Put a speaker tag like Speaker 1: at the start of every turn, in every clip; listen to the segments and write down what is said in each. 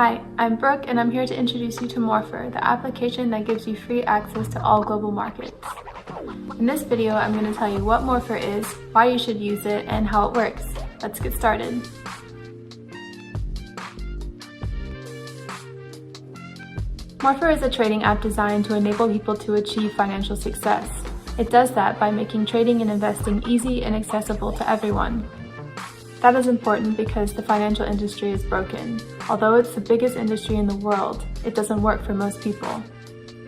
Speaker 1: Hi, I'm Brooke and I'm here to introduce you to Morpher, the application that gives you free access to all global markets. In this video, I'm going to tell you what Morpher is, why you should use it, and how it works. Let's get started. Morpher is a trading app designed to enable people to achieve financial success. It does that by making trading and investing easy and accessible to everyone. That is important because the financial industry is broken. Although it's the biggest industry in the world, it doesn't work for most people.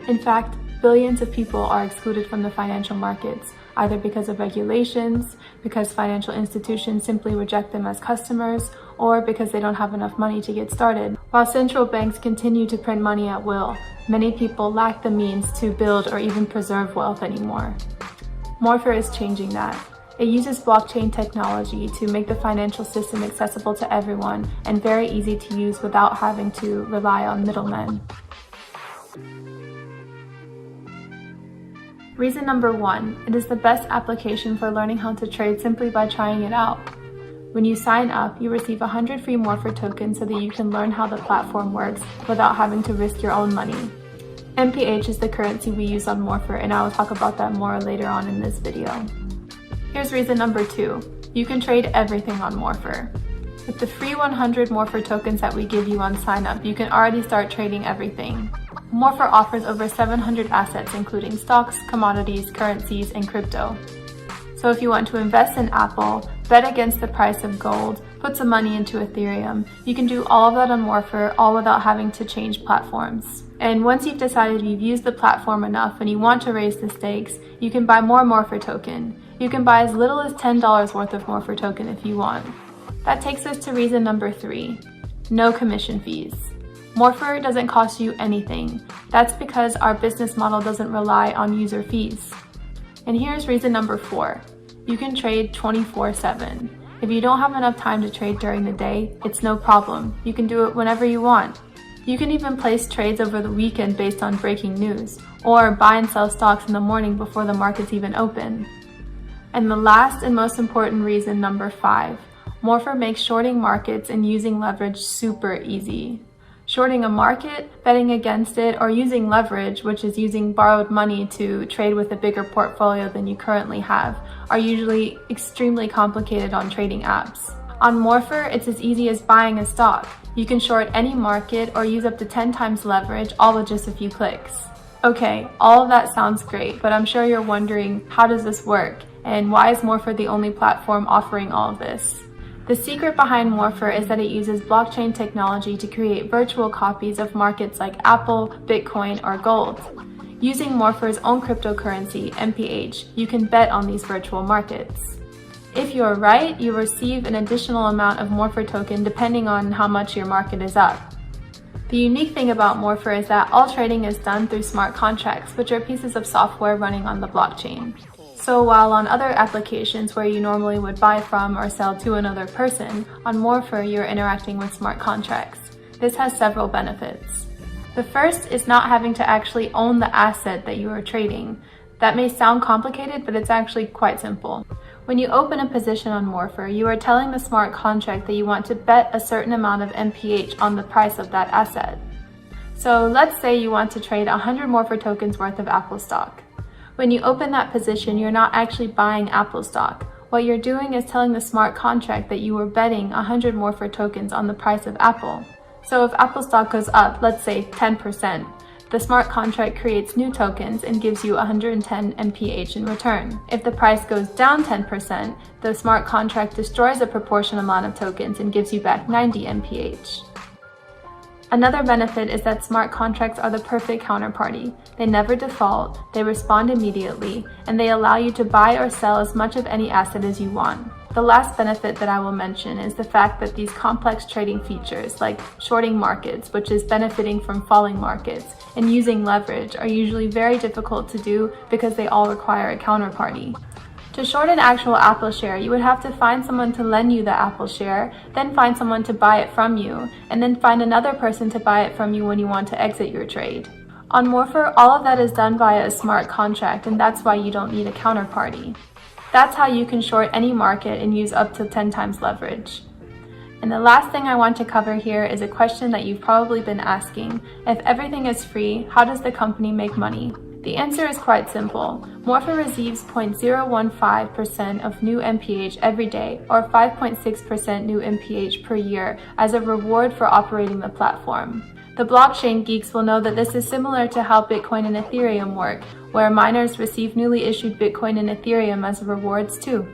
Speaker 1: In fact, billions of people are excluded from the financial markets, either because of regulations, because financial institutions simply reject them as customers, or because they don't have enough money to get started. While central banks continue to print money at will, many people lack the means to build or even preserve wealth anymore. Morpher is changing that. It uses blockchain technology to make the financial system accessible to everyone and very easy to use without having to rely on middlemen. Reason number 1, it is the best application for learning how to trade simply by trying it out. When you sign up, you receive 100 free Morpher tokens so that you can learn how the platform works without having to risk your own money. MPH is the currency we use on Morpher, and I will talk about that more later on in this video. Here's reason number 2. You can trade everything on Morpher. With the free 100 Morpher tokens that we give you on sign up, you can already start trading everything. Morpher offers over 700 assets including stocks, commodities, currencies, and crypto. So if you want to invest in Apple, bet against the price of gold, put some money into Ethereum, you can do all of that on Morpher, all without having to change platforms. And once you've decided you've used the platform enough and you want to raise the stakes, you can buy more Morpher token. You can buy as little as $10 worth of Morpher token if you want. That takes us to reason number 3. No commission fees. Morpher doesn't cost you anything. That's because our business model doesn't rely on user fees. And here's reason number 4. You can trade 24/7. If you don't have enough time to trade during the day, it's no problem. You can do it whenever you want. You can even place trades over the weekend based on breaking news, or buy and sell stocks in the morning before the markets even open. And the last and most important reason, number 5, Morpher makes shorting markets and using leverage super easy. Shorting a market, betting against it, or using leverage, which is using borrowed money to trade with a bigger portfolio than you currently have, are usually extremely complicated on trading apps. On Morpher, it's as easy as buying a stock. You can short any market or use up to 10 times leverage, all with just a few clicks. Okay, all of that sounds great, but I'm sure you're wondering, how does this work? And why is Morpher the only platform offering all of this? The secret behind Morpher is that it uses blockchain technology to create virtual copies of markets like Apple, Bitcoin, or gold. Using Morpher's own cryptocurrency, MPH, you can bet on these virtual markets. If you're right, you receive an additional amount of Morpher token depending on how much your market is up. The unique thing about Morpher is that all trading is done through smart contracts, which are pieces of software running on the blockchain. So while on other applications where you normally would buy from or sell to another person, on Morpher you're interacting with smart contracts. This has several benefits. The first is not having to actually own the asset that you are trading. That may sound complicated, but it's actually quite simple. When you open a position on Morpher, you are telling the smart contract that you want to bet a certain amount of MPH on the price of that asset. So let's say you want to trade 100 Morpher tokens worth of Apple stock. When you open that position, you're not actually buying Apple stock. What you're doing is telling the smart contract that you were betting 100 Morpher tokens on the price of Apple. So if Apple stock goes up, let's say 10%, the smart contract creates new tokens and gives you 110 MPH in return. If the price goes down 10%, the smart contract destroys a proportional amount of tokens and gives you back 90 MPH. Another benefit is that smart contracts are the perfect counterparty. They never default, they respond immediately, and they allow you to buy or sell as much of any asset as you want. The last benefit that I will mention is the fact that these complex trading features like shorting markets, which is benefiting from falling markets, and using leverage are usually very difficult to do because they all require a counterparty. To short an actual Apple share, you would have to find someone to lend you the Apple share, then find someone to buy it from you, and then find another person to buy it from you when you want to exit your trade. On Morpher, all of that is done via a smart contract, and that's why you don't need a counterparty. That's how you can short any market and use up to 10 times leverage. And the last thing I want to cover here is a question that you've probably been asking. If everything is free, how does the company make money? The answer is quite simple. Morpher receives 0.015% of new MPH every day, or 5.6% new MPH per year, as a reward for operating the platform. The blockchain geeks will know that this is similar to how Bitcoin and Ethereum work, where miners receive newly issued Bitcoin and Ethereum as rewards too.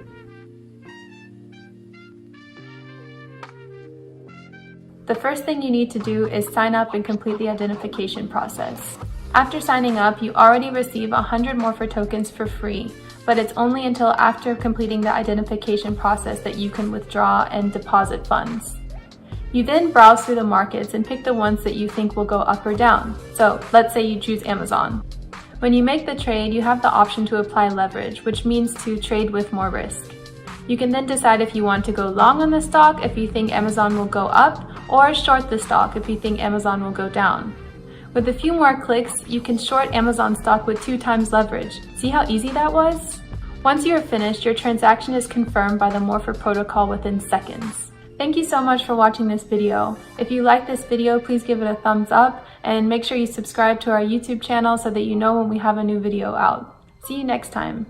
Speaker 1: The first thing you need to do is sign up and complete the identification process. After signing up, you already receive 100 Morpher tokens for free, but it's only until after completing the identification process that you can withdraw and deposit funds. You then browse through the markets and pick the ones that you think will go up or down. So let's say you choose Amazon. When you make the trade, you have the option to apply leverage, which means to trade with more risk. You can then decide if you want to go long on the stock if you think Amazon will go up, or short the stock if you think Amazon will go down. With a few more clicks, you can short Amazon stock with 2 times leverage. See how easy that was? Once you are finished, your transaction is confirmed by the Morpher protocol within seconds. Thank you so much for watching this video. If you like this video, please give it a thumbs up and make sure you subscribe to our YouTube channel so that you know when we have a new video out. See you next time.